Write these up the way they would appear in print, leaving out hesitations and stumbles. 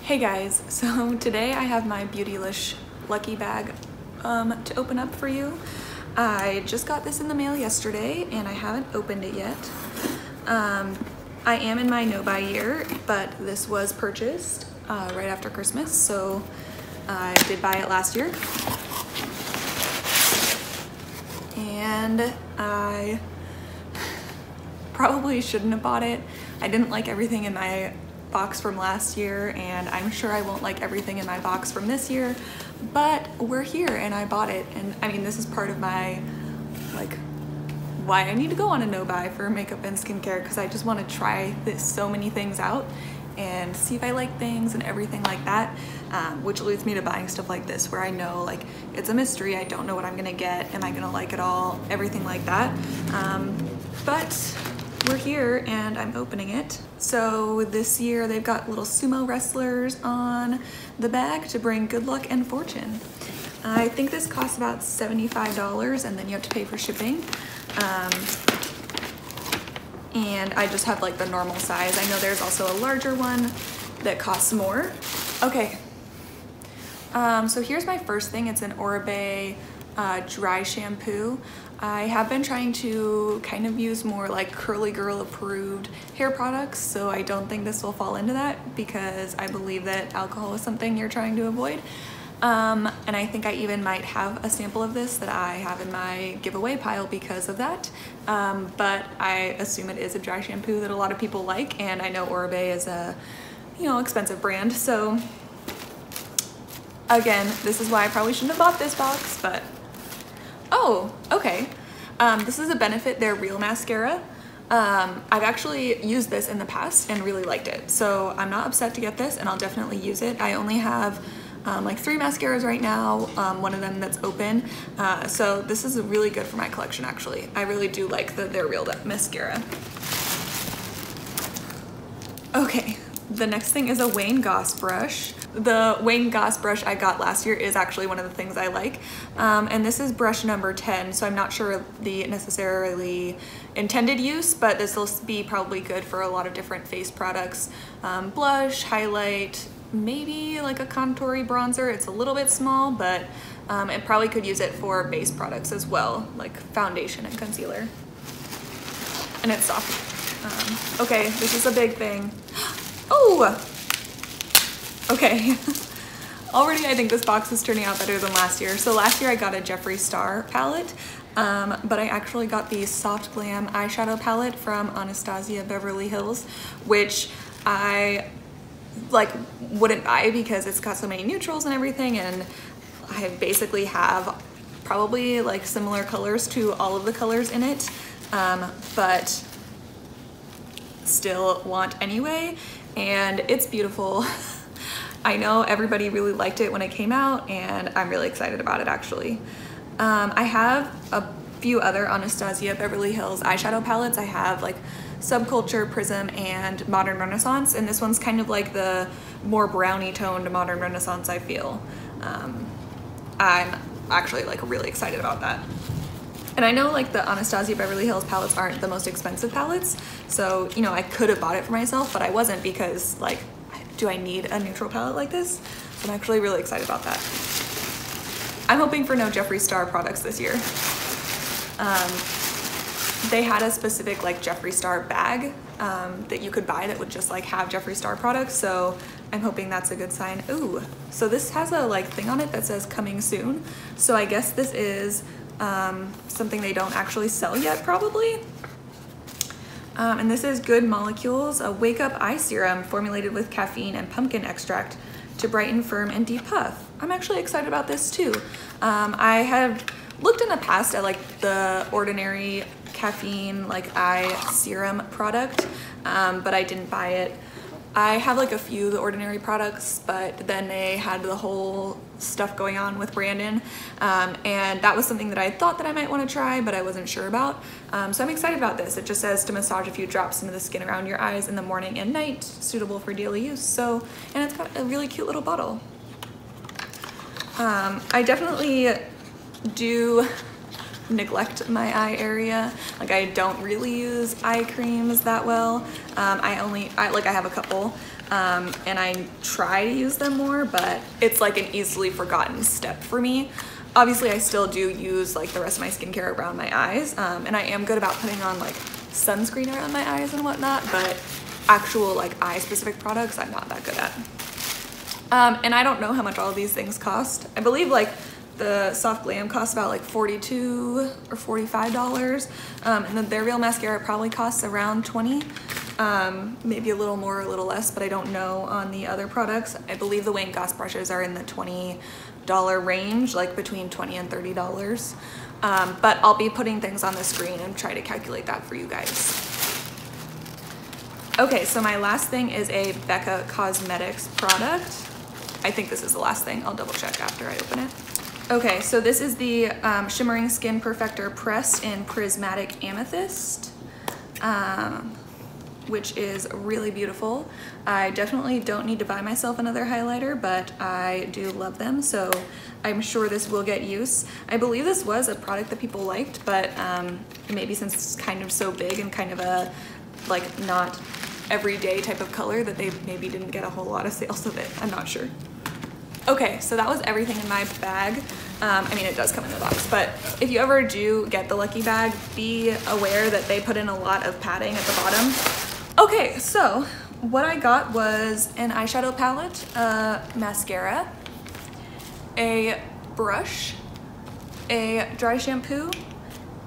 Hey guys, so today I have my Beautylish Lucky Bag to open up for you. I just got this in the mail yesterday and I haven't opened it yet. I am in my no-buy year, but this was purchased right after Christmas, so I did buy it last year. And I probably shouldn't have bought it. I didn't like everything in my box from last year, and I'm sure I won't like everything in my box from this year, but we're here and I bought it. And I mean, this is part of my why I need to go on a no-buy for makeup and skincare, because I just want to try so many things out and see if I like things and everything like that, which leads me to buying stuff like this where I know like it's a mystery. I don't know what I'm gonna get. Am I gonna like it all? Everything like that. But we're here and I'm opening it. So this year they've got little sumo wrestlers on the bag to bring good luck and fortune. I think this costs about $75 and then you have to pay for shipping. And I just have like the normal size. I know there's also a larger one that costs more. Okay, so here's my first thing. It's an Oribe dry shampoo. I have been trying to kind of use more like curly girl approved hair products, so I don't think this will fall into that because I believe that alcohol is something you're trying to avoid. And I think I even might have a sample of this that I have in my giveaway pile because of that. But I assume it is a dry shampoo that a lot of people like, and I know Oribe is a, expensive brand. So again, this is why I probably shouldn't have bought this box, but oh, okay. This is a Benefit They're Real mascara. I've actually used this in the past and really liked it. So I'm not upset to get this and I'll definitely use it. I only have like 3 mascaras right now, one of them that's open. So this is really good for my collection actually. I really do like the They're Real mascara. Okay, the next thing is a Wayne Goss brush. The Wayne Goss brush I got last year is actually one of the things I like. And this is brush number 10, so I'm not sure the necessarily intended use, but this will be probably good for a lot of different face products. Blush, highlight, maybe like a contoury bronzer. It's a little bit small, but it probably could use it for base products as well, like foundation and concealer. And it's soft. Okay, this is a big thing. Oh! Okay, already I think this box is turning out better than last year. So last year I got a Jeffree Star palette, but I actually got the Soft Glam eyeshadow palette from Anastasia Beverly Hills, which I wouldn't buy because it's got so many neutrals and everything, and I basically have probably like similar colors to all of the colors in it, but still want anyway, and it's beautiful. I know everybody really liked it when it came out and I'm really excited about it actually. I have a few other Anastasia Beverly Hills eyeshadow palettes. I have like Subculture, Prism, and Modern Renaissance, and this one's kind of like the more brownie toned Modern Renaissance, I feel. I'm actually like really excited about that. And I know like the Anastasia Beverly Hills palettes aren't the most expensive palettes, so I could have bought it for myself, but I wasn't because like, do I need a neutral palette like this? So I'm actually really excited about that. I'm hoping for no Jeffree Star products this year. They had a specific like Jeffree Star bag that you could buy that would just like have Jeffree Star products, so I'm hoping that's a good sign. Ooh, so this has a like thing on it that says coming soon. So I guess this is something they don't actually sell yet probably. And this is Good Molecules, a Wake Up Eye Serum formulated with caffeine and pumpkin extract to brighten, firm, and depuff. I'm actually excited about this too. I have looked in the past at like the Ordinary caffeine like eye serum product, but I didn't buy it. I have like a few of the Ordinary products, but then they had the whole stuff going on with Brandon, and that was something that I thought that I might want to try, but I wasn't sure about. So I'm excited about this. It just says to massage a few drops into the skin around your eyes in the morning and night, suitable for daily use. So, and it's got a really cute little bottle. I definitely do neglect my eye area. Like I don't really use eye creams that well. I have a couple, and I try to use them more, but it's like an easily forgotten step for me. Obviously, I still do use like the rest of my skincare around my eyes, and I am good about putting on like sunscreen around my eyes and whatnot, but actual like eye specific products I'm not that good at. And I don't know how much all of these things cost. I believe like the Soft Glam costs about like $42 or $45, and then their Real Mascara probably costs around $20, maybe a little more or a little less, but I don't know on the other products. I believe the Wayne Goss brushes are in the $20 range, like between $20 and $30. But I'll be putting things on the screen and try to calculate that for you guys. Okay, so my last thing is a Becca Cosmetics product. I think this is the last thing. I'll double check after I open it. Okay, so this is the Shimmering Skin Perfector Pressed in Prismatic Amethyst, which is really beautiful. I definitely don't need to buy myself another highlighter, but I do love them, so I'm sure this will get use. I believe this was a product that people liked, but maybe since it's kind of so big and kind of a like not everyday type of color that they maybe didn't get a whole lot of sales of it. I'm not sure. Okay, so that was everything in my bag. I mean, it does come in the box, but if you ever do get the Lucky Bag, be aware that they put in a lot of padding at the bottom. Okay, so what I got was an eyeshadow palette, mascara, a brush, a dry shampoo,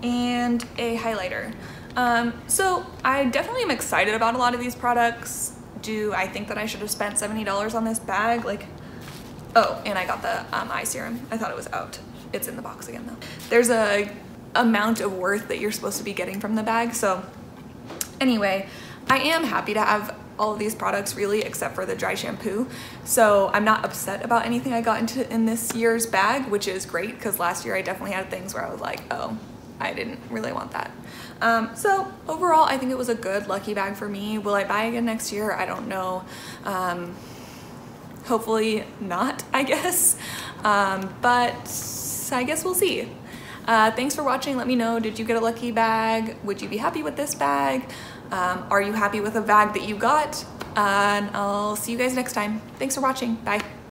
and a highlighter. So I definitely am excited about a lot of these products. Do I think that I should have spent $70 on this bag? Like, oh, and I got the eye serum. I thought it was out. It's in the box again though. There's a amount of worth that you're supposed to be getting from the bag. So anyway, I am happy to have all of these products really, except for the dry shampoo. So I'm not upset about anything I got into in this year's bag, which is great because last year I definitely had things where I was like, oh, I didn't really want that. So overall, I think it was a good Lucky Bag for me. Will I buy again next year? I don't know. Hopefully not, I guess. But I guess we'll see. Thanks for watching. Let me know, did you get a Lucky Bag? Would you be happy with this bag? Are you happy with a bag that you got? And I'll see you guys next time. Thanks for watching. Bye.